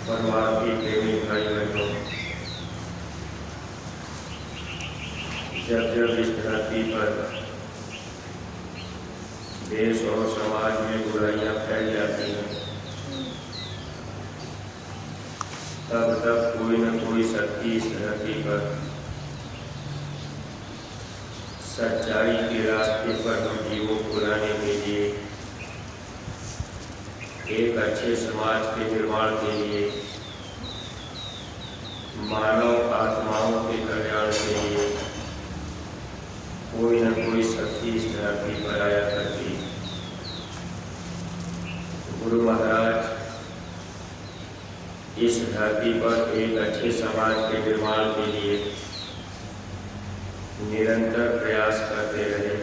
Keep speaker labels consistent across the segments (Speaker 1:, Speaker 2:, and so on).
Speaker 1: परमार्थी प्रेमी भाई बहनों, जब जब इस धरती पर देश और समाज में बुराइयां फैल जाती हैं, तब तब कोई न कोई शक्ति इस धरती पर सच्चाई के रास्ते पर हम जीवों को लाने के लिए, एक अच्छे समाज के निर्माण के लिए, मानव आत्माओं के कल्याण के लिए कोई न कोई शक्ति इस धरती पर आया करती। गुरु महाराज इस धरती पर एक अच्छे समाज के निर्माण के लिए निरंतर प्रयास करते रहे,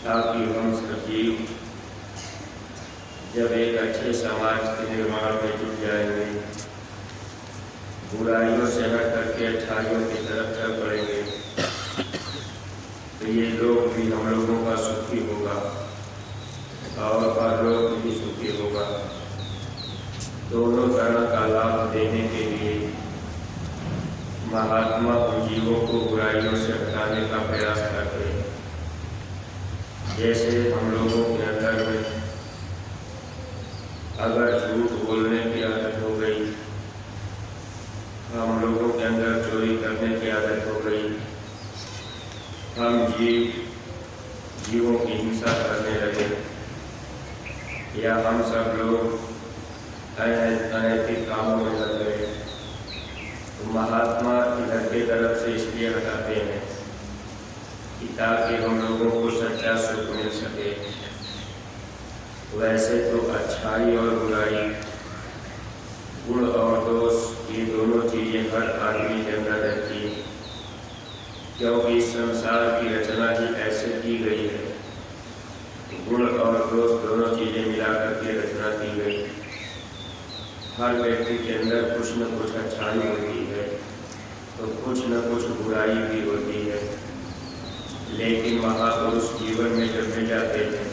Speaker 1: ताकि हम सब जीव जब एक अच्छे समाज के निर्माण में जुट जाएंगे, बुराइयों से हट करके अच्छाइयों की तरफ चल पड़ेंगे, तो ये लोग भी हम लोगों का सुखी होगा और परलोक भी सुखी होगा। दोनों तरह का लाभ देने के लिए महात्मा उन जीवों को बुराइयों से हटाने का प्रयास करते हैं। जैसे हम लोगों के अंदर में अगर झूठ बोलने की आदत हो गई, हम लोगों के अंदर चोरी करने की आदत हो गई, हम जीवों की हिंसा करने लगे, या हम सब लोग अनैतिक कामों में लग गए, तो महात्मा इधर की तरफ से इसलिए हटाते हैं कि ताकि हम लोगों को सच्चा सुख मिल सके। वैसे तो अच्छाई और बुराई, गुण और दोष, ये दोनों चीजें हर आदमी के अंदर रहती है, क्योंकि इस संसार की रचना ही ऐसे की गई है। गुण और दोष दोनों चीजें मिला करके रचना की गई। हर व्यक्ति के अंदर कुछ न कुछ अच्छाई होती है तो कुछ न कुछ बुराई भी होती है, लेकिन महापुरुष जीवन में जब मिल जाते हैं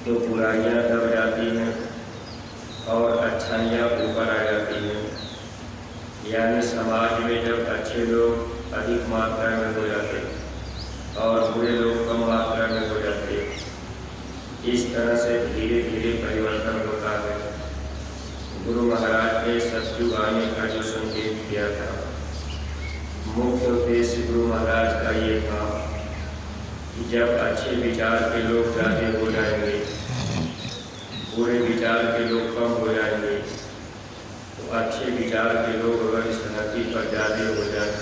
Speaker 1: तो बुराइयां दब जाती हैं और अच्छाइयाँ ऊपर आ जाती हैं। यानी समाज में जब अच्छे लोग अधिक मात्रा में हो जाते और बुरे लोग कम मात्रा में हो जाते, इस तरह से धीरे धीरे परिवर्तन होता है। गुरु महाराज ने सतयुग आने का जो संकेत किया था, मुख्य उद्देश्य गुरु महाराज का ये था कि जब अच्छे विचार के लोग ज़्यादा हो जाएंगे, बुरे विचार के लोग कम हो जाएंगे, तो अच्छे विचार के लोग अगर इस धरती पर ज़्यादा हो जाए,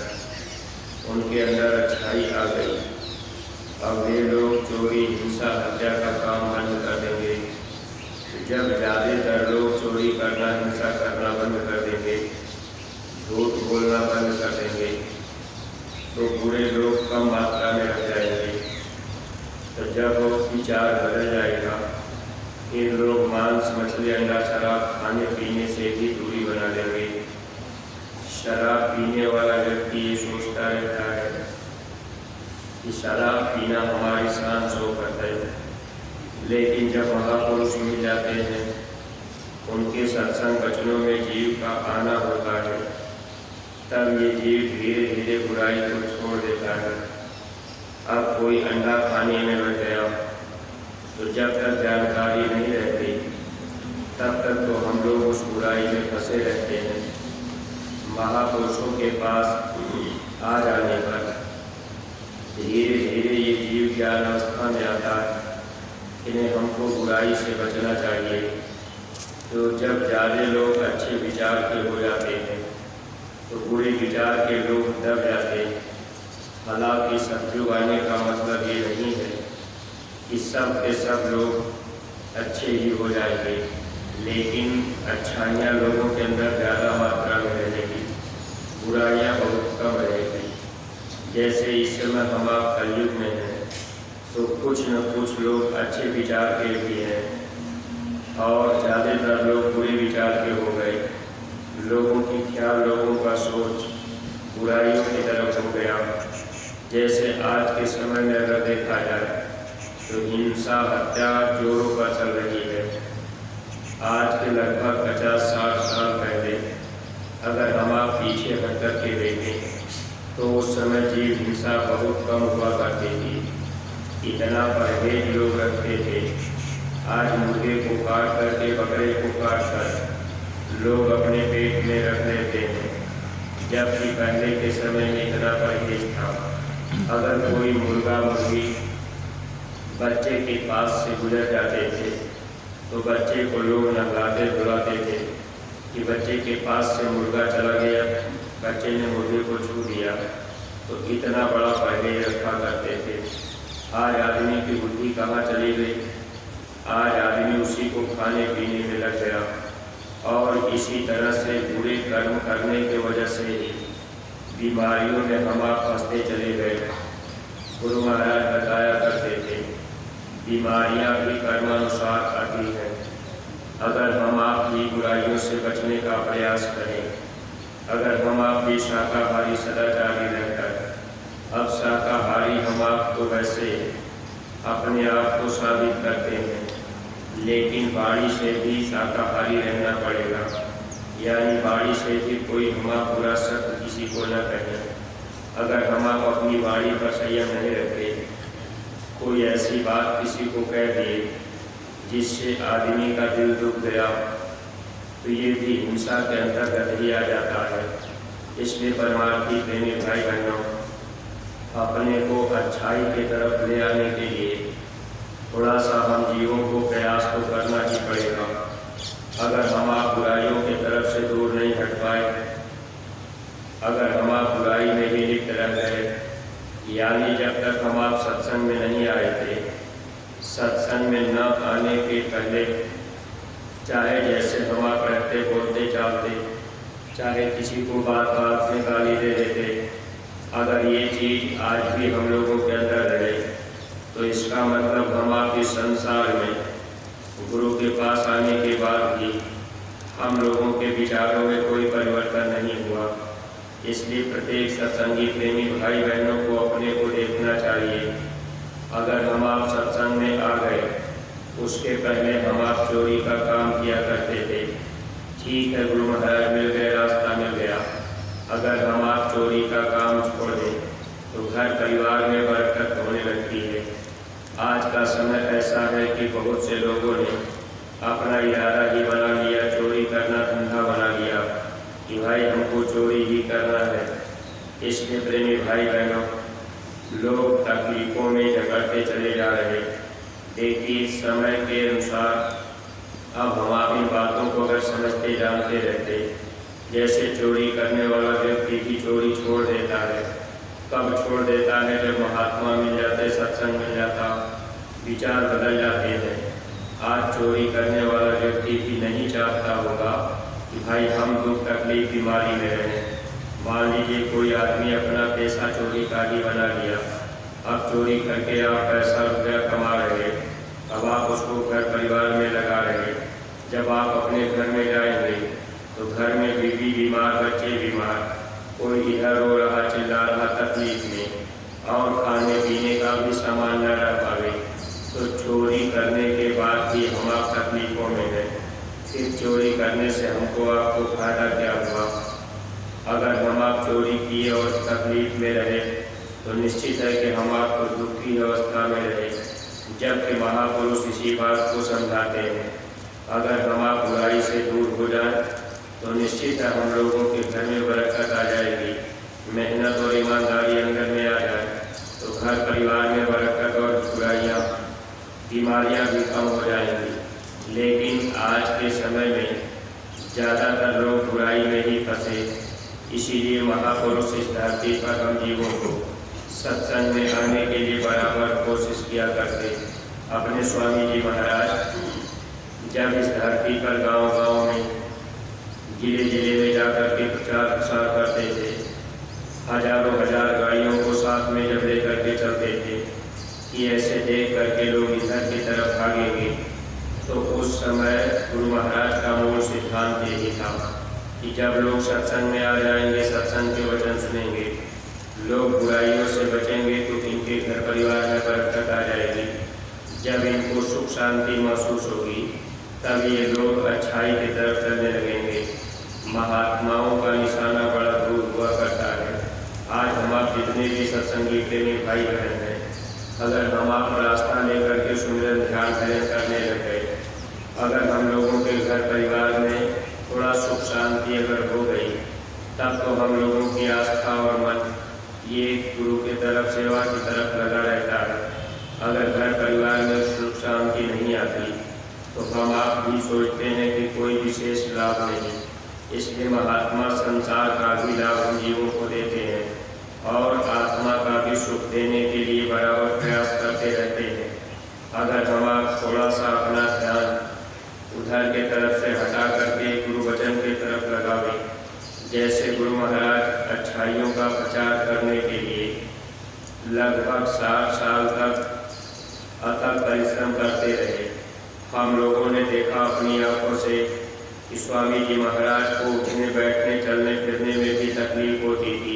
Speaker 1: उनके अंदर अच्छाई आ गई, अब वे लोग चोरी, हिंसा, हत्या का काम बंद कर देंगे। जब ज़्यादातर लोग चोरी करना, हिंसा करना बंद कर देंगे, झूठ बोलना बंद कर देंगे, तो बुरे लोग कम मात्रा में रह जाएंगे। तो जब वो विचार बदल जाएगा, फिर लोग मांस, मछली, अंडा, शराब खाने पीने से भी दूरी बना लेंगे। शराब पीने वाला व्यक्ति ये सोचता रहता है कि शराब पीना हमारी शान शो करता है, लेकिन जब महापुरुष मिल जाते हैं, उनके सत्संग वचनों में जीव का आना होता है, तब ये जीव धीरे धीरे बुराई को छोड़ देता है। अब कोई अंडा खाने में लग गया, तो जब तक जानकारी नहीं रहती, तब तक तो हम लोग उस बुराई में फंसे रहते हैं। महापुरुषों के पास आ जाने पर धीरे धीरे ये जीव ज्ञान अवस्था में आता है, इन्हें हमको बुराई से बचना चाहिए। तो जब ज़्यादा लोग अच्छे विचार के हो जाते हैं, तो बुरे विचार के लोग दब जाते हैं। हालांकि सतयुग आने का मतलब ये नहीं है कि सब के सब लोग अच्छे ही हो जाएंगे, लेकिन अच्छाइयाँ लोगों के अंदर ज़्यादा मात्रा में रहेगी, बुराइयाँ बहुत कम रहेगी। जैसे इस समय हम आप कलयुग में हैं, तो कुछ न कुछ लोग अच्छे विचार के भी हैं और ज़्यादातर लोग बुरे विचार के हो गए। लोगों की ख्याल, लोगों का सोच बुराइयों की तरफ हो गया। जैसे आज के समय में अगर देखा जाए तो हिंसा, हत्या जोरों पर चल रही है। आज के लगभग 50-60 साल पहले अगर हम आप पीछे हट कर के देखें तो उस समय जीव हिंसा बहुत कम हुआ करती थी। इतना परहेज लोग रखते थे। आज मुर्गे को काट करके, बकरे को काट कर लोग अपने पेट में रख लेते हैं, जबकि पहले के समय में इतना परहेज था। अगर कोई मुर्गा मुर्गी बच्चे के पास से गुजर जाते थे तो बच्चे को लोग नहलाते धुलाते थे कि बच्चे के पास से मुर्गा चला गया, बच्चे ने मुर्गे को छू दिया, तो इतना बड़ा परहेज रखा करते थे। आज आदमी की बुद्धि कहाँ चली गई? आज आदमी उसी को खाने पीने में लग गया और इसी तरह से बुरे कर्म करने की वजह से ही बीमारियों में हम आप फंसते चले गए। गुरु महाराज बताया करते थे, बीमारियां भी कर्मानुसार आती हैं। अगर हम आप भी बुराइयों से बचने का प्रयास करें, अगर हम आप भी शाकाहारी सदाचारी रहकर, अब शाकाहारी हम आप तो वैसे अपने आप को साबित करते हैं, लेकिन बाड़ी से भी शाकाहारी रहना पड़ेगा। यानी बाड़ी से भी कोई हमारा बुरा शब्द किसी को न कहे। अगर हम आप अपनी बाड़ी पर संयम नहीं रखते, कोई ऐसी बात किसी को कह दिए जिससे आदमी का दिल दुख गया, तो ये भी हिंसा के अंतर्गत ही आ जाता है। इसलिए परमार्थी प्रेमी भाई बहनों, अपने को अच्छाई की तरफ ले आने के लिए थोड़ा सा हम जीवों को प्रयास तो करना ही पड़ेगा। अगर हम आप बुराइयों की तरफ से दूर नहीं हट पाए, अगर हम आप बुराई में ही लिप्त रह गए, यानी जब तक हम आप सत्संग में नहीं आए थे, सत्संग में न आने के पहले चाहे जैसे हम आप रहते बोलते चालते, चाहे किसी को बात बात में गाली दे देते, अगर ये चीज़ आज भी हम लोगों के अंदर रहे तो इसका मतलब हम आप इस संसार में गुरु के पास आने के बाद भी हम लोगों के विचारों में कोई परिवर्तन नहीं हुआ। इसलिए प्रत्येक सत्संगी प्रेमी भाई बहनों को अपने को देखना चाहिए। अगर हम आप सत्संग में आ गए, उसके पहले हम आप चोरी का काम किया करते थे। ठीक है, गुरु महाराज मिल गए, रास्ता मिल गया। अगर हम आप चोरी का काम छोड़ दें तो घर परिवार में बरकत होने लगती है। आज का समय ऐसा है कि बहुत से लोगों ने अपना इरादा ही बना लिया, चोरी करना धंधा बना लिया कि भाई हमको चोरी ही करना है। इसलिए प्रेमी भाई बहनों, लोग तकलीफों में झगड़ते चले जा रहे। देखिए, समय के अनुसार अब हम आप इन बातों को अगर समझते जानते रहते, जैसे चोरी करने वाला व्यक्ति की चोरी छोड़ देता है, कब छोड़ देता है? जब महात्मा मिल जाते, सत्संग मिल जाता, विचार बदल जाते हैं। आज चोरी करने वाला व्यक्ति भी नहीं चाहता होगा कि भाई हम दुख तकलीफ बीमारी में रहें। मान लीजिए कोई आदमी अपना पैसा चोरी का ही बना लिया, अब चोरी करके आप पैसा रुपया कमा रहे, अब आप उसको घर परिवार में लगा रहे। जब आप अपने घर में जाएंगे तो घर में बीवी बीमार, बच्चे बीमार, कोई इधर रो रहा, चिल्ला रहा तकलीफ में, और खाने पीने का भी सामान न रह पावे, तो चोरी करने के बाद भी हम आप तकलीफों में हैं। फिर चोरी करने से हमको आपको फायदा क्या हुआ? अगर हम आप चोरी किए और तकलीफ में रहे तो निश्चित है कि हम आपको दुखी अवस्था में रहे। जबकि महापुरुष इसी बात को समझाते हैं, अगर हम आप बुराई से दूर हो जाए तो निश्चित है हम लोगों के घर में बरकत आ जाएगी। मेहनत और ईमानदारी अंदर में आ जाए तो घर परिवार में बरकत और बुराइयाँ, बीमारियाँ भी कम हो जाएंगी। लेकिन आज के समय में ज़्यादातर लोग बुराई में ही फंसे। इसीलिए महापुरुष इस धरती पर हम जीवों को सत्संग में आने के लिए बराबर कोशिश किया करते। अपने स्वामी जी महाराज जब इस धरती पर गांव-गांव में, जिले में जाकर के प्रचार प्रसार करते थे, हजारों हजार गाड़ियों को साथ में जब लेकर के चलते थे कि ऐसे देख करके लोग इधर की तरफ भागेंगे, तो उस समय गुरु महाराज का मूल सिद्धांत यही था कि जब लोग सत्संग में आ जाएंगे, सत्संग के वचन सुनेंगे, लोग बुराइयों से बचेंगे तो इनके घर परिवार में बरकत आ जाएगी। जब इनको सुख शांति महसूस होगी तब ये लोग अच्छाई की तरफ चलने लगेंगे। महात्माओं का निशाना बड़ा दूर हुआ करता है। आज हम आप जितने भी सत्संगी प्रेमी भाई बहन हैं, अगर हम आप रास्ता लेकर के सुमिरन ध्यान भजन करने लगे, अगर हम लोगों के घर परिवार में थोड़ा सुख शांति अगर हो गई, तब तो हम लोगों की आस्था और मन ये गुरु की तरफ सेवा की तरफ लगा रहता है। अगर घर परिवार में सुख शांति नहीं आती तो हम आप भी सोचते हैं कि कोई विशेष लाभ नहीं। इसलिए महात्मा संसार का भी लाभ हम जीवों को देते हैं और आत्मा का भी सुख देने के लिए बराबर प्रयास करते रहते हैं। अगर हम आप थोड़ा सा अपना ध्यान उधर के तरफ से हटा करके गुरु वचन की तरफ लगावे, जैसे गुरु महाराज अच्छाइयों का प्रचार करने के लिए लगभग 60 साल तक अथक परिश्रम करते रहे। हम लोगों ने देखा अपनी आंखों से कि स्वामी जी महाराज को उठने बैठने चलने फिरने में भी तकलीफ होती थी।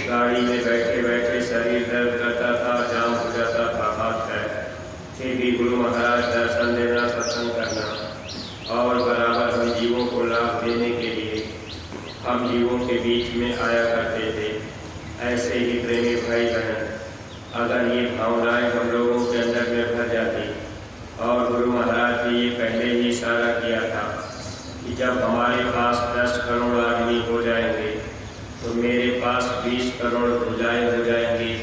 Speaker 1: गाड़ी में बैठे बैठे शरीर दर्द करता था, जाम हो जाता था हाथ पैर, फिर भी गुरु महाराज दर्शन देना, सत्संग करना और बराबर हम जीवों को लाभ देने के लिए हम जीवों के बीच में आया करते थे। ऐसे ही प्रेमी भाई बहन, अगर ये भावनाएं हम लोगों के अंदर में भर जाती, और गुरु महाराज ने ये पहले ही इशारा किया था कि जब हमारे पास 10 करोड़ आदमी हो जाएंगे तो मेरे पास 20 करोड़ भुजाएं हो जाएंगी।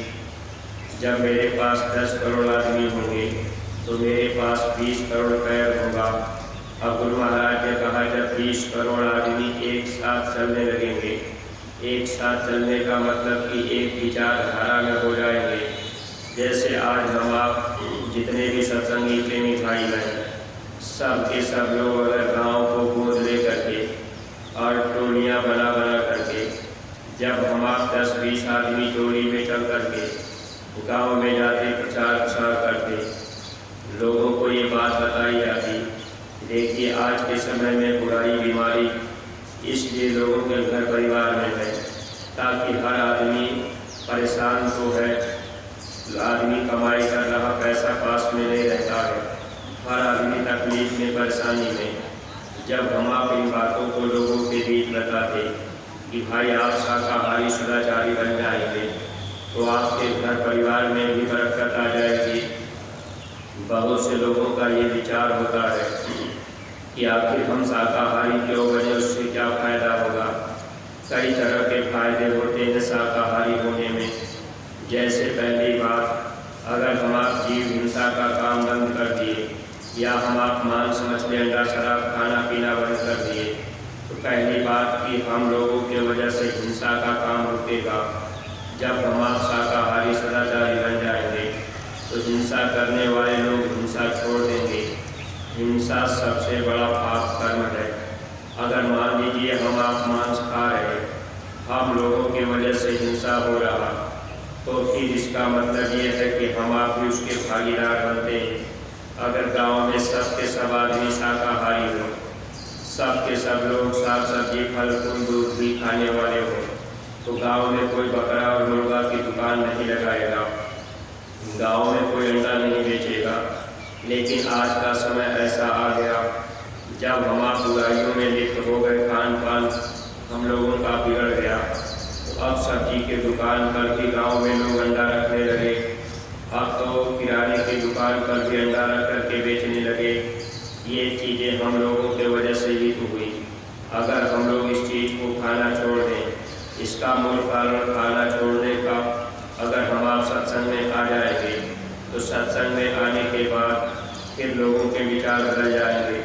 Speaker 1: जब मेरे पास 10 करोड़ आदमी होंगे तो मेरे पास 20 करोड़ पैर होगा। अब गुरु महाराज ने कहा जब 20 करोड़ आदमी एक साथ चलने लगेंगे, एक साथ चलने का मतलब कि एक विचारधारा में हो जाएंगे। जैसे आज हम आप जितने भी सत्संगी प्रेमी भाई बहन, सब के सब लोग अगर गाँव को गोद ले करके और टोलियाँ बना बना करके जब हम आप 10-20 आदमी टोली में चल करके गांव में जाते, प्रचार प्रसार करते, लोगों को ये बात बताई जाती, देखिए आज के समय में बुराई बीमारी इसलिए लोगों के घर परिवार में है ताकि हर आदमी परेशान तो है, आदमी कमाई कर रहा, पैसा पास में नहीं रहता है, हर आदमी तकलीफ में, परेशानी में। जब हम आप इन बातों को लोगों के बीच बताते कि भाई आप शाकाहारी सदाचारी बन जाएंगे तो आपके घर परिवार में भी बरकत आ जाएगी। बहुत से लोगों का ये विचार होता है कि आखिर हम शाकाहारी क्यों बने, उससे क्या फ़ायदा होगा। कई तरह के फायदे होते हैं शाकाहारी होने में। जैसे पहली बात, अगर हम आप जीव हिंसा का काम बंद कर दिए या हम आप मांस मछली अंडा शराब खाना पीना बंद कर दिए तो पहली बात कि हम लोगों के वजह से हिंसा का काम रुकेगा। जब हम आप शाकाहारी सदाचारी बन जाएंगे तो हिंसा करने वाले लोग हिंसा छोड़ देंगे। हिंसा सबसे बड़ा पाप कर्म है। अगर मान लीजिए हम आप मांस खा रहे, हम लोगों की वजह से हिंसा हो रहा, तो फिर इसका मतलब ये है कि हम आप भी उसके भागीदार बनते हैं। अगर गांव में सब के सब आदमी शाकाहारी हो, सब के सब लोग साग सब्जी फल फूल दूध भी खाने वाले हो, तो गांव में कोई बकरा और मुर्गा की दुकान नहीं लगाएगा, गांव में कोई अंडा नहीं बेचेगा। लेकिन आज का समय ऐसा आ गया जब हम आप बुराइयों में लिप्त हो गए, खान पान हम लोगों का बिगड़ गया, तो अब सब्जी की दुकान पर भी गांव में लोग अंडा रखने लगे। अब तो किराने की दुकान पर भी अंडा रख करके बेचने लगे। ये चीज़ें हम लोगों के वजह से ही तो हुई। अगर हम लोग इस चीज़ को खाना छोड़ दें, इसका मूल कारण खाना छोड़ने का, अगर हम आप सत्संग में आ जाएंगे तो सत्संग में आने के बाद फिर लोगों के विचार बदल जाएंगे।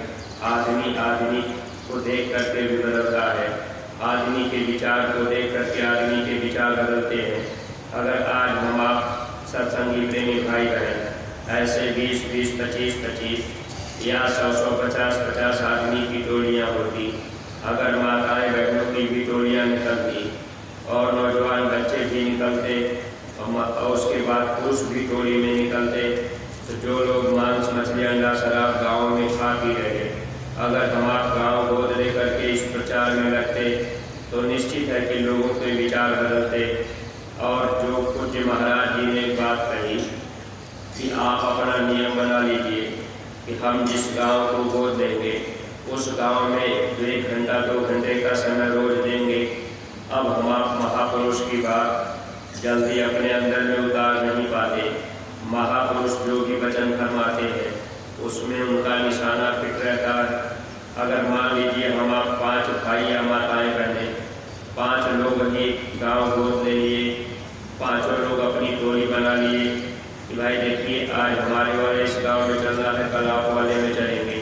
Speaker 1: आदमी आदमी को देख करके भी बदलता है, आदमी के विचार को देख करके आदमी के विचार बदलते हैं। अगर आज हम आप सत्संगी प्रेमी भाई बहन ऐसे 20-20, 25-25 या 100-100, 50-50 आदमी की टोलियाँ होती, अगर माताएं बहनों की भी टोलियाँ निकलती और नौजवान बच्चे भी निकलते और उसके बाद पुरुष भी टोली में निकलते, तो जो लोग मांस मछली अंडा शराब गाँव में खा पी रहे, अगर हम आप गाँव गोद ले करके इस प्रचार में लगते तो निश्चित है कि लोगों के विचार बदलते। और जो पूज्य महाराज जी ने एक बात कही कि आप अपना नियम बना लीजिए कि हम जिस गांव को गोद देंगे उस गांव में 1 घंटा 2 घंटे का समय रोज देंगे। अब हम महापुरुष की बात जल्दी अपने अंदर में उतार नहीं पाते। महापुरुष जो भी वचन फरमाते हैं उसमें उनका निशाना फिट रहता है। अगर मान लीजिए हम आप 5 भाई या माताएं बहने 5 लोग ही गांव गोद ले लिए, 5 लोग अपनी टोली बना लिए कि भाई देखिए आज हमारे वाले इस गांव में चल रहा है, कल आप वाले में चलेंगे।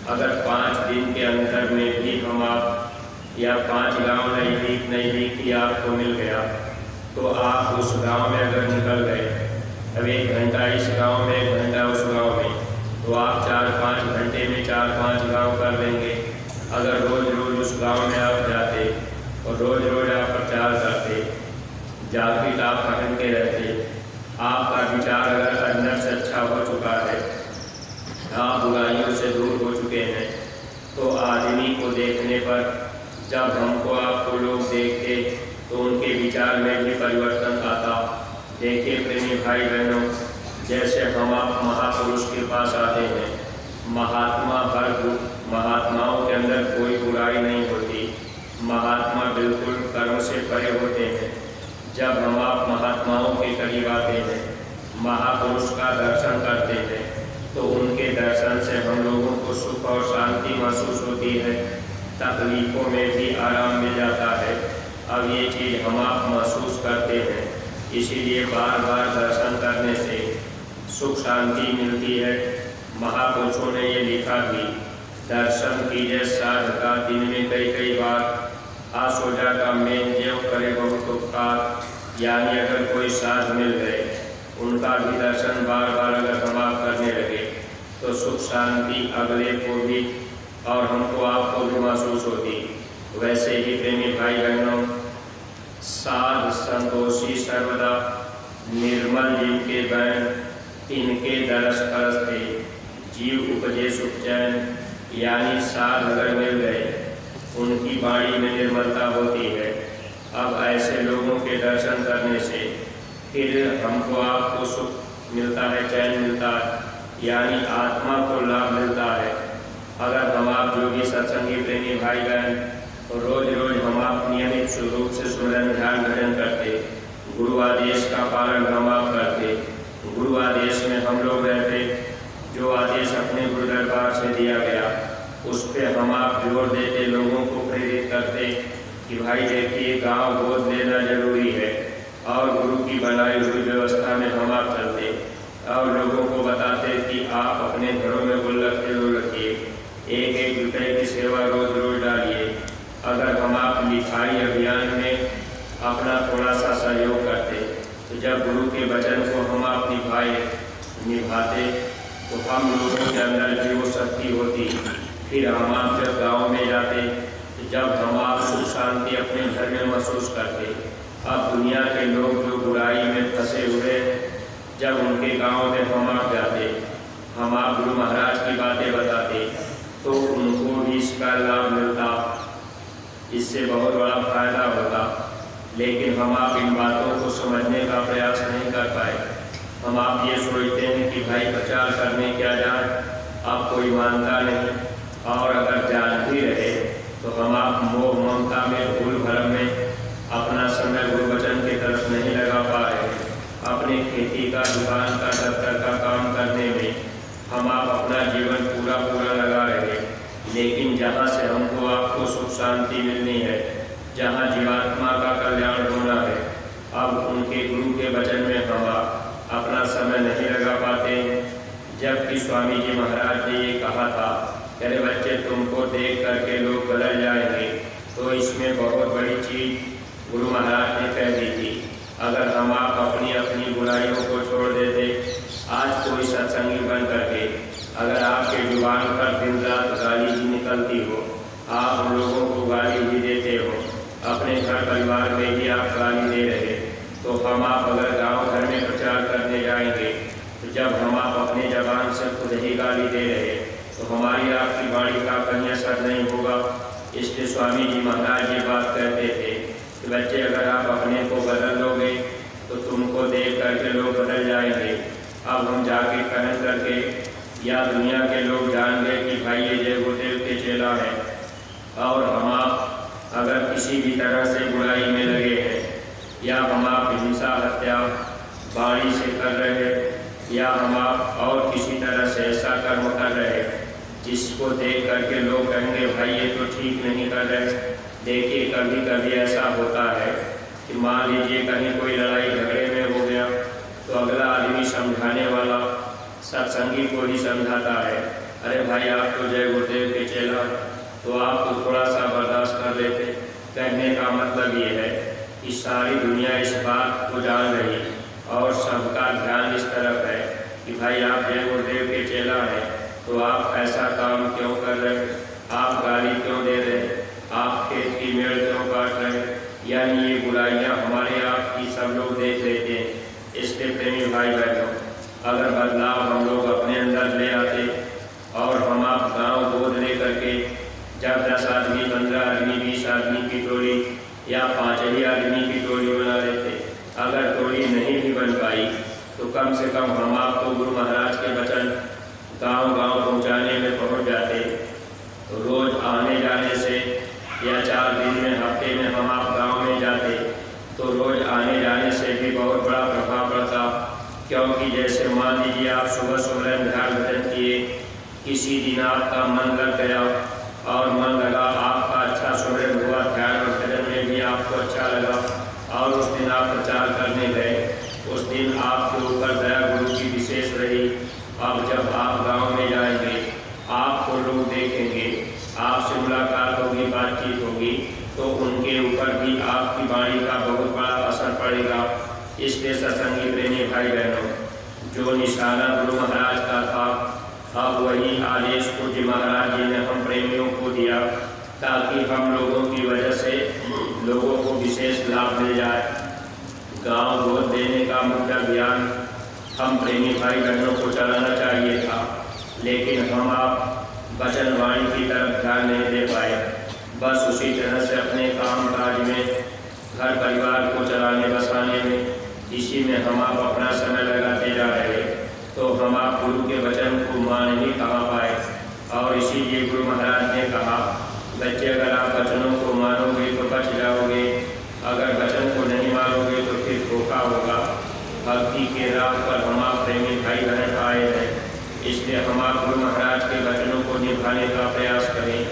Speaker 1: अगर 5 दिन के अंतर में भी हम आप या 5 गांव नज़दीक ही आपको मिल गया तो आप उस गांव में अगर निकल गए, अब 1 घंटा इस गांव में 1 घंटा उस गांव में, तो आप 4-5 घंटे में 4-5 गांव कर लेंगे। अगर रोज रोज उस गांव में आप जाते और रोज रोज आप प्रचार करते, जागृत आप पहन के रहते, आपका विचार अगर अंदर से अच्छा हो चुका है, आप बुराइयों से दूर हो चुके हैं, तो आदमी को देखने पर जब हमको आपको लोग देखते तो उनके विचार में भी परिवर्तन आता। देखिए प्रेमी भाई बहनों, जैसे हम आप महापुरुष के पास आते हैं, महात्माओं के अंदर कोई बुराई नहीं होती, महात्मा बिल्कुल कर्म से परे होते हैं। जब हम आप महात्माओं के करीब आते हैं, महापुरुष का दर्शन करते हैं, तो उनके दर्शन से हम लोगों को सुख और शांति महसूस होती है, तकलीफ़ों में भी आराम मिल जाता है। अब ये चीज़ हम आप महसूस करते हैं, इसीलिए बार बार दर्शन करने से सुख शांति मिलती है। महापुरुषों ने ये लिखा भी, दर्शन कीजिए साधका दिन में कई बार, आसोजा का मेन देव करे बहुत उपकार। यानी अगर कोई साध मिल गए, उनका भी दर्शन बार बार अगर हम आप करने लगे तो सुख शांति अगले को भी और हमको आपको भी महसूस होती। वैसे ही प्रेमी भाई बहनों, साध संतोषी सर्वदा, निर्मल जिनके बैन इनके दरस करते, जीव उपजे सुख चैन। यानी साध अगर मिल गए, उनकी वाणी में निर्मलता होती है। अब ऐसे लोगों के दर्शन करने से फिर हमको आपको सुख मिलता है, चैन मिलता है, यानी आत्मा को लाभ मिलता है। अगर हम आप जो भी सत्संगी प्रेमी भाई बहन रोज रोज हम आप नियमित रूप से सुमिरन ध्यान भजन करते, गुरु आदेश का पालन हम आप करते, गुरु आदेश में हम लोग रहते, जो आदेश अपने गुरु दरबार से दिया गया उस पर हम आप जोर देते, लोगों को प्रेरित करते कि भाई देखिए गांव गोद लेना जरूरी है, और गुरु की बनाई हुई व्यवस्था में हम आप चलते और लोगों को बताते कि आप अपने घरों में गुल्लक जरूर रखिए, 1-1 रुपये की सेवा रोज रोज डालिए। अगर हम आप लिखाई अभियान में अपना थोड़ा सा सहयोग करते, तो जब गुरु के वचन को हम आप निभाते तो हम लोगों के अंदर भी वो शक्ति होती। फिर हम आप जब गाँव में जाते, तो जब हम आप सुख शांति अपने घर में महसूस करते। अब दुनिया के लोग जो बुराई में फंसे हुए, जब उनके गांव में हम आप जाते, हम आप गुरु महाराज की बातें बताते, तो उनको भी इसका लाभ मिलता, इससे बहुत बड़ा फायदा होता। लेकिन हम आप इन बातों को समझने का प्रयास नहीं कर पाए। हम आप ये सोचते हैं कि भाई प्रचार करने क्या जाए, आप कोई मानता नहीं, और अगर जान भी रहे तो हम आप मोह ममता में भूल भरम में अपना समय गुरु वचन की तरफ नहीं लगा पा रहे। अपने खेती का, दुकान का, दफ्तर का काम करने में हम आप अपना जीवन पूरा लगा रहे। लेकिन जहाँ से हमको आपको सुख शांति मिलनी है, जहाँ जीवात्मा का कल्याण होना है, अब उनके गुरु के वचन में हम आप अपना समय नहीं लगा पाते। जबकि स्वामी जी महाराज ने ये कहा था, अरे बच्चे तुमको देख करके लोग बदल जाएंगे, तो इसमें बहुत बड़ी चीज़ गुरु महाराज ने कह दी थी। अगर हम आप अपनी अपनी बुराइयों को छोड़ देते, आज कोई सत्संगी बन करके अगर आपके जुबान पर दिन रात गाली ही निकलती हो, आप लोगों को गाली भी देते हो, अपने घर परिवार में भी आप गाली दे रहे, तो हम आप अगर गांव घर में प्रचार करने जाएंगे, तो जब हम आप अपने जबान से खुद ही गाली दे रहे, तो हमारी आपकी वाणी का कहीं असर नहीं होगा। इसलिए स्वामी जी महाराज ये बात कहते थे कि बच्चे अगर आप अपने को बदल लोगे तो तुमको देख करके लोग बदल जाएंगे। अब हम जाके पहन करके या दुनिया के लोग जान गए कि भाई ये जय गुरुदेव के चेला है, और हम आप अगर किसी भी तरह से बुराई में लगे हैं, या हम आप हिंसा हत्या बाड़ी से कर रहे हैं, या हम आप और किसी तरह से ऐसा कर्म कर रहे हैं जिसको देख करके लोग कहेंगे भाई ये तो ठीक नहीं कर रहे। देखिए कभी कभी ऐसा होता है कि मान लीजिए कहीं कोई लड़ाई झगड़े में हो गया, तो अगला आदमी समझाने वाला सत्संगी को ही समझाता है, अरे भाई आप तो जय गुरुदेव के चेला, तो आप तो थोड़ा सा बर्दाश्त कर लेते। कहने का मतलब ये है कि सारी दुनिया इस बात को जान रही और सबका ध्यान इस तरफ है कि भाई आप जय गुरुदेव के चेला हैं, तो आप ऐसा काम क्यों कर रहे हैं, आप गाली क्यों दे रहे हैं, आप खेत की मेड़ क्यों काट रहे हैं। यानी ये बुराइयाँ हमारे आप की सब लोग देख लेते हैं। इसलिए प्रेमी भाई बहनों, अगर बदलाव हम लोग अपने अंदर ले आते और हम आप गाँव गोद ले करके जब 10 आदमी 15 आदमी 20 आदमी की टोली या 5 ही आदमी की टोली बना लेते, अगर टोली नहीं भी बन पाई तो कम से कम हम आपको गुरु महाराज के वचन गांव गांव पहुंचाने में पहुंच जाते। तो रोज आने जाने से या 4 दिन में हफ्ते में हम आप गांव में जाते, तो रोज आने जाने से भी बहुत बड़ा प्रभाव पड़ता। क्योंकि जैसे मान लीजिए आप सुबह सुबह ध्यान भजन किए, किसी दिन आपका मन लग गया और मन लगा आपका अच्छा सुमिरन हुआ, ध्यान और भजन में भी आपको अच्छा लगा, और उस दिन आप प्रचार करने गए, उस दिन आपके ऊपर दया गुरु की विशेष रही। अब जब आप गांव में जाएंगे, आपको लोग देखेंगे, आपसे मुलाकात होगी, बातचीत होगी, तो उनके ऊपर भी आपकी वाणी का बहुत बड़ा असर पड़ेगा। इसलिए सत्संगी प्रेमी भाई बहनों, जो निशाना गुरु महाराज का था, अब वही आदेश पूज्य महाराज जी ने हम प्रेमियों को दिया, ताकि हम लोगों की वजह से लोगों को विशेष लाभ मिल जाए। गांव गोद देने का मुख्य अभियान हम प्रेमी भाई बहनों को चलाना चाहिए था, लेकिन हम आप वचन वाणी की तरफ ध्यान नहीं दे पाए। बस उसी तरह से अपने काम काज में, घर परिवार को चलाने बसाने में, इसी में हम आप अपना समय लगाते जा रहे, तो हम आप गुरु के वचन को मान ही कहाँ पाए। और इसीलिए गुरु महाराज ने कहा, बच्चे अगर आप वचनों को मानोगे तो बच जाओगे, अगर वचन को नहीं मानोगे तो फिर धोखा होगा। भक्ति के राह पर हम आप प्रेमी भाई बहन आए हैं, इसलिए हम आप गुरु महाराज के वचनों को निभाने का प्रयास करें।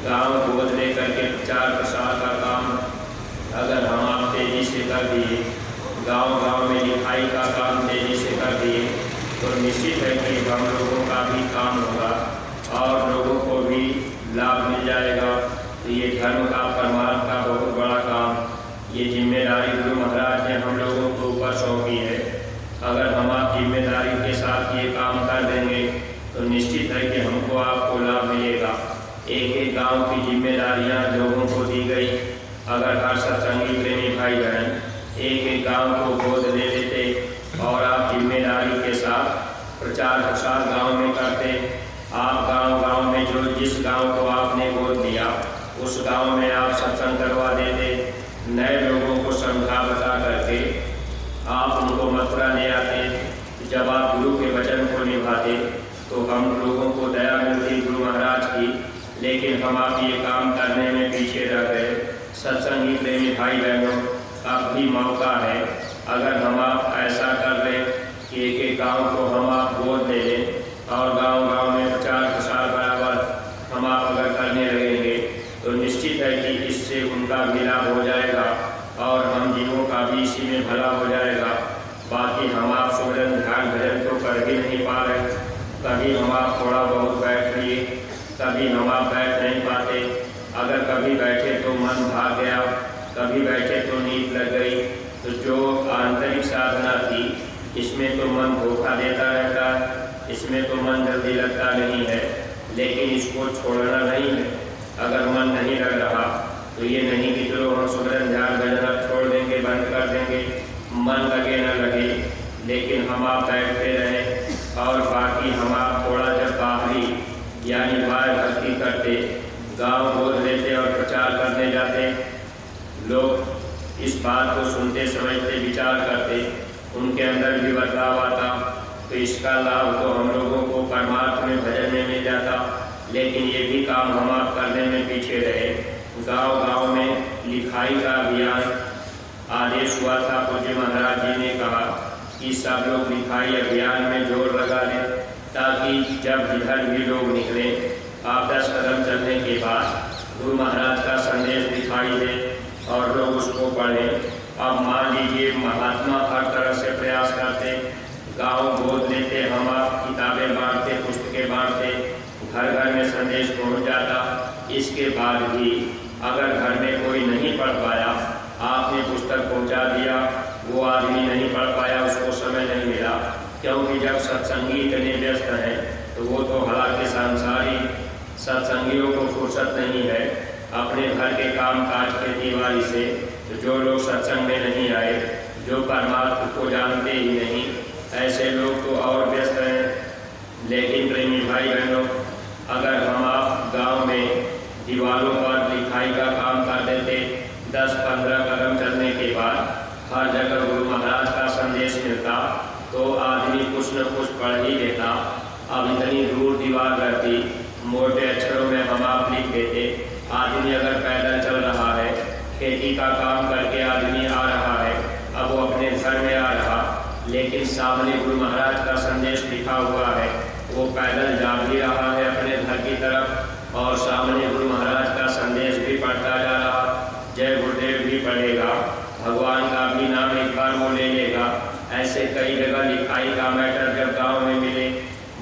Speaker 1: गाँव गोद ले करके प्रचार प्रसार का काम अगर हम आप तेजी से कर दिए, गाँव गाँव में लिखाई का काम तेजी से कर दिए, तो निश्चित है कि हम लोगों का भी काम होगा और लोगों को भी लाभ मिल जाएगा। तो ये धर्म का परमार्थ का बहुत बड़ा काम, ये जिम्मेदारी गुरु महाराज ने हम लोगों को ऊपर सौंपी है। अगर हम आप जिम्मेदारी के साथ ये काम कर देंगे तो निश्चित है कि हमको आपको लाभ मिलेगा। एक एक गांव की जिम्मेदारियां लोगों को दी गई। अगर हर सत्संगी प्रेमी भाई बहन एक एक गांव को गोद ले लेते और आप जिम्मेदारी के साथ प्रचार प्रसार गांव में करते, आप गांव गांव में जो जिस गांव को आपने गोद दिया उस गांव में आप सत्संग करवा देते, नए लोगों को समझा बता करके आप उनको मथुरा ले आते। जब आप गुरु के वचन को निभाते तो हम लोगों को दया मिलती गुरु महाराज की, लेकिन हम आप ये काम करने में पीछे रह गए। सत्संगी प्रेमी भाई बहनों, अब भी मौका है, अगर हम आप ऐसा कर लें कि एक एक गाँव को हम आप गोद ले लें और गाँव गाँव में प्रचार प्रसार बराबर हम आप अगर करने लगेंगे तो निश्चित है कि इससे उनका भी लाभ हो जाएगा और हम जीवों का भी इसी में भला हो जाएगा। बाकी हम आप सुमिरन ध्यान भजन तो कर ही नहीं पा रहे, कभी हम आप थोड़ा बहुत बैठ लिए, कभी हम आप बैठ नहीं पाते, अगर कभी बैठे तो मन भाग गया, कभी बैठे तो नींद लग गई। तो जो आंतरिक साधना थी इसमें तो मन धोखा देता रहता है, इसमें तो मन जल्दी लगता नहीं है, लेकिन इसको छोड़ना नहीं है। अगर मन नहीं लग रहा तो ये नहीं कि चलो हम सुमिरन ध्यान भजन छोड़ देंगे, बंद कर देंगे, मन लगे न लगे, लेकिन हम आप बैठते रहें और बाकी हम आप थोड़ा जब बाहरी यानी बाहर भक्ति करते, गांव गोद लेते और प्रचार करने जाते, लोग इस बात को सुनते समझते विचार करते, उनके अंदर भी बदलाव आता। तो इसका लाभ तो हम लोगों को परमार्थ में भजन में मिल जाता, लेकिन ये भी काम हम आप करने में पीछे रहे। गांव-गांव में लिखाई का अभियान आदेश हुआ था। पूज्य महाराज जी ने कहा कि सब लोग लिखाई अभियान में जोर लगा लें, ताकि जब जिधर भी लोग निकले 8-10 कदम चलने के बाद गुरु महाराज का संदेश दिखाई दे और लोग उसको पढ़ें। अब मान लीजिए महात्मा हर तरह से प्रयास करते, गाँव गोद लेते, हम आप किताबें बांटते, पुस्तकें बांटते, घर घर में संदेश पहुंच जाता। इसके बाद भी अगर घर में कोई नहीं पढ़ पाया, आपने पुस्तक पहुंचा दिया, वो आदमी नहीं पढ़ पाया, उसको समय नहीं मिला, क्योंकि जब सत्संगी इतने व्यस्त हैं तो वो तो हालांकि सांसारी सत्संगियों को फुर्सत नहीं है अपने घर के काम काज खेती बाड़ी से। तो जो लोग सत्संग में नहीं आए, जो परमात्मा को जानते ही नहीं, ऐसे लोग तो और व्यस्त हैं। लेकिन प्रेमी भाई बहनों, अगर हम आप गांव में दीवारों पर लिखाई का काम कर देते, 10-15 कदम चलने के बाद हर जगह गुरु महाराज का संदेश मिलता, तो आदमी कुछ न कुछ पढ़ ही लेता। अब इतनी दूर दीवार रहती, मोटे अक्षरों में हम आप लिख देते। आदमी अगर पैदल चल रहा है, खेती का काम करके आदमी आ रहा है, अब वो अपने घर में आ रहा, लेकिन सामने गुरु महाराज का संदेश लिखा हुआ है, वो पैदल जा भी रहा है अपने घर की तरफ और सामने गुरु महाराज का संदेश भी पढ़ता जा रहा। जय गुरुदेव भी पढ़ेगा, भगवान का भी नाम एक बार वो ले लेगा। ऐसे कई जगह लिखाई का मैटर जब गांव में मिले,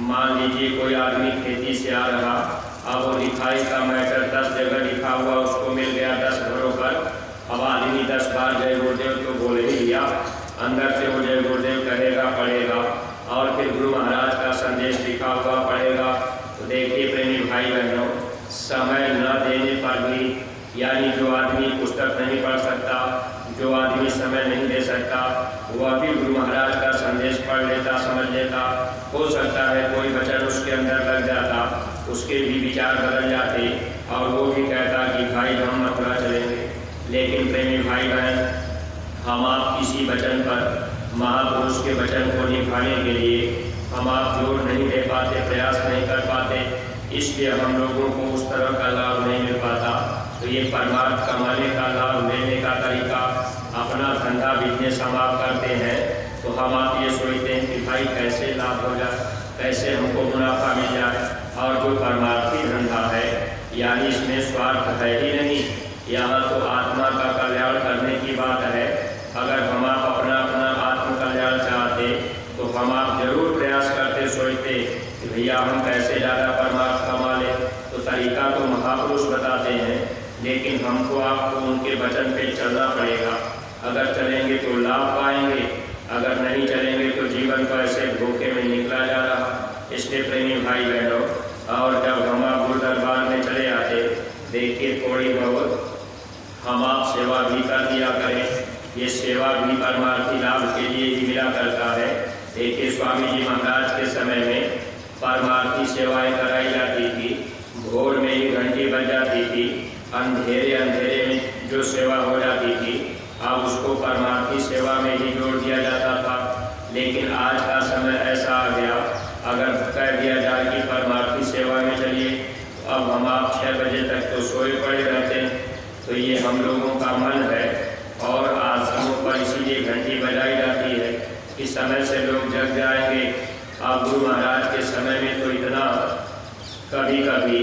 Speaker 1: मान लीजिए कोई आदमी खेती से आ रहा, अब वो लिखाई का मैटर 10 जगह लिखा हुआ उसको मिल गया 10 घरों पर। अब आदमी 10 बार जय गुरुदेव तो बोल ही लिया, अंदर से वो जय गुरुदेव कहेगा, पढ़ेगा और फिर गुरु महाराज का संदेश लिखा हुआ पढ़ेगा। तो देखिए प्रेमी भाई बहनों, समय न देने पर भी, यानी जो आदमी पुस्तक नहीं पढ़ सकता, जो आदमी समय नहीं दे सकता, वह भी गुरु महाराज का संदेश पढ़ लेता, समझ लेता। हो सकता है कोई वचन उसके अंदर लग जाता, उसके भी विचार बदल जाते और वो भी कहता कि भाई हम मथुरा चलेंगे। लेकिन प्रेमी भाई बहन, हम आप किसी वचन पर, महापुरुष के वचन को निभाने के लिए हम आप जोर नहीं दे पाते, प्रयास नहीं कर पाते, इसलिए हम लोगों को उस तरह का लाभ नहीं मिल पाता। तो ये परमार्थ कमाने का लाभ लेने का तरीका, अपना धंधा बिजनेस हम आप करते हैं तो हम आप ये सोचते हैं कि भाई कैसे लाभ हो जाए, कैसे हमको मुनाफा मिल जाए। और जो परमार्थी धंधा है, यानी इसमें स्वार्थ है ही नहीं, यहाँ तो आत्मा का कल्याण करने की बात है। अगर हम आप अपना अपना आत्म कल्याण चाहते तो हम आप जरूर प्रयास करते, सोचते कि भैया हम कैसे ज़्यादा परमार्थ कमा लें। तो तरीका तो महापुरुष बताते हैं, लेकिन हमको आपको उनके वचन पे चलना पड़ेगा। अगर चलेंगे तो लाभ पाएंगे, अगर नहीं चलेंगे तो जीवन को ऐसे धोखे में निकला जा रहा। इसलिए प्रेमी भाई बहनों, और जब हम आप गुरु दरबार में चले आते, देखिए थोड़ी बहुत हम आप सेवा भी कर दिया करें। ये सेवा भी परमार्थी लाभ के लिए ही मिला करता है। देखिए स्वामी जी महाराज के समय में परमार्थी सेवाएं कराई जाती थी, भोर में ही घंटी बज जाती थी, अंधेरे अंधेरे में जो सेवा हो जाती थी, अब उसको परमार्थी सेवा में ही जोड़ दिया जाता था। लेकिन आज का समय ऐसा आ गया, अगर कह दिया जाए कि परमार्थी सेवा में चलिए, तो अब हम आप 6 बजे तक तो सोए पड़े रहते हैं। तो ये हम लोगों का मन है और आश्रमों पर इसीलिए घंटी बजाई जाती है कि समय से लोग जग जाएंगे। अब गुरु महाराज के समय में तो इतना, कभी कभी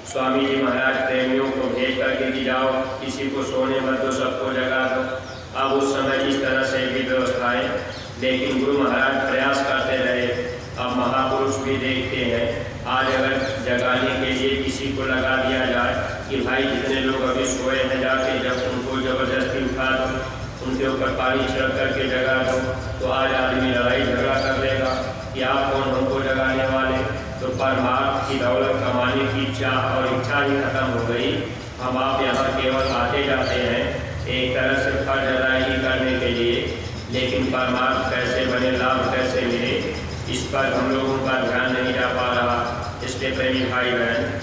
Speaker 1: स्वामी जी महाराज प्रेमियों को भेज करके कि जाओ किसी को सोने मत दो, सबको जगा दो। अब उस समय इस तरह से भी व्यवस्थाएं, लेकिन गुरु महाराज प्रयास करते रहे। अब महापुरुष भी देखते हैं, आज अगर जगाने के लिए किसी को लगा दिया जाए कि भाई जितने लोग अभी सोए हैं जाके जब उनको ज़बरदस्ती उठा दो, उनके ऊपर पानी छिड़क करके जगा दो, तो आज आदमी लड़ाई झगड़ा कर लेगा कि आप कौन हमको जगाने वाले। तो परमार्थ की दौलत कमाने की चाह और इच्छा ही खत्म हो गई। हम आप यहाँ केवल आते जाते हैं एक तरह से फर्ज अदायगी करने के लिए, लेकिन परमार्थ कैसे बने, लाभ कैसे मिले, इस पर हम लोगों का ध्यान नहीं जा पा रहा। इसलिए प्रेमी भाई बहन,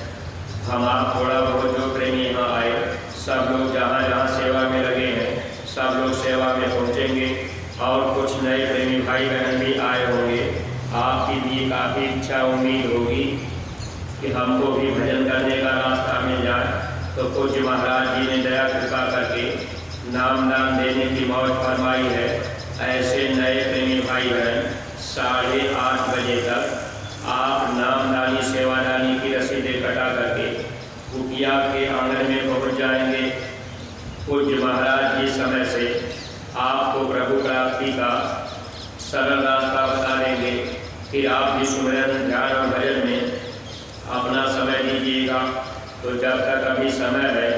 Speaker 1: हम आप थोड़ा बहुत जो प्रेमी यहाँ आए, सब लोग जहाँ जहाँ सेवा में लगे हैं, सब लोग सेवा में पहुँचेंगे और कुछ नए प्रेमी भाई बहन भी आए होंगे। आपकी भी काफ़ी इच्छा उम्मीद होगी कि हमको भी भजन करने का रास्ता मिल जाए, तो पूज्य महाराज जी ने दया कृपा करके नाम दान देने की मौज फरमाई है। ऐसे नए प्रेमी भाई बहन 8:30 बजे तक आप नामदानी सेवादानी की रसीदें कटा करके कुटिया के आंगन में पहुंच जाएंगे। पूज्य महाराज जी समय से आपको प्रभु प्राप्ति का सरल रास्ता बता देंगे। फिर आप भी सुमिरन ध्यान और भजन में अपना समय दीजिएगा। तो जब तक अभी समय है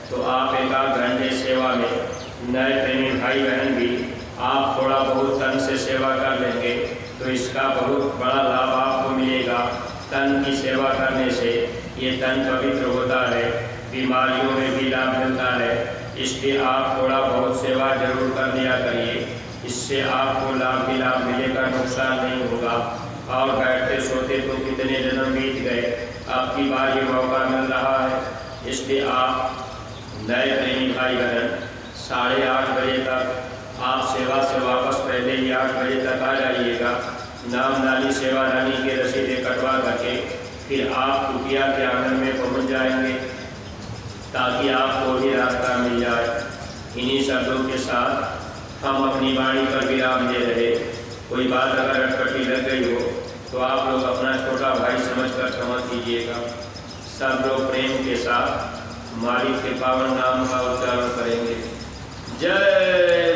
Speaker 1: तो आप 1-8 घंटे सेवा में, नए प्रेमी भाई बहन भी आप थोड़ा बहुत तन से सेवा कर लेंगे तो इसका बहुत बड़ा लाभ आपको मिलेगा। तन की सेवा करने से ये तन पवित्र होता है, बीमारियों में भी लाभ मिलता है। इसलिए आप थोड़ा बहुत सेवा जरूर कर लिया करिए, इससे आपको लाभ भी लाभ मिलेगा, नुकसान नहीं होगा। और बैठते सोते तो कितने जन्म बीत गए, अब की बार ये मौका मिल रहा है। इसलिए आप नए प्रेमी भाई बहन 8:30 बजे तक आप सेवा से वापस पहले ही 8 बजे तक आ जाइएगा। नामदानी सेवादानी की रसीदें कटवा करके फिर आप कुटिया के आंगन में पहुंच जाएंगे ताकि आपको भी रास्ता मिल जाए। इन्हीं शब्दों के साथ हम अपनी वाणी पर विराम दे रहे। कोई बात अगर अटपटी लग गई हो तो आप लोग अपना छोटा भाई समझकर समझ कीजिएगा। सब लोग प्रेम के साथ मालिक के पावन नाम का उच्चारण करेंगे। जय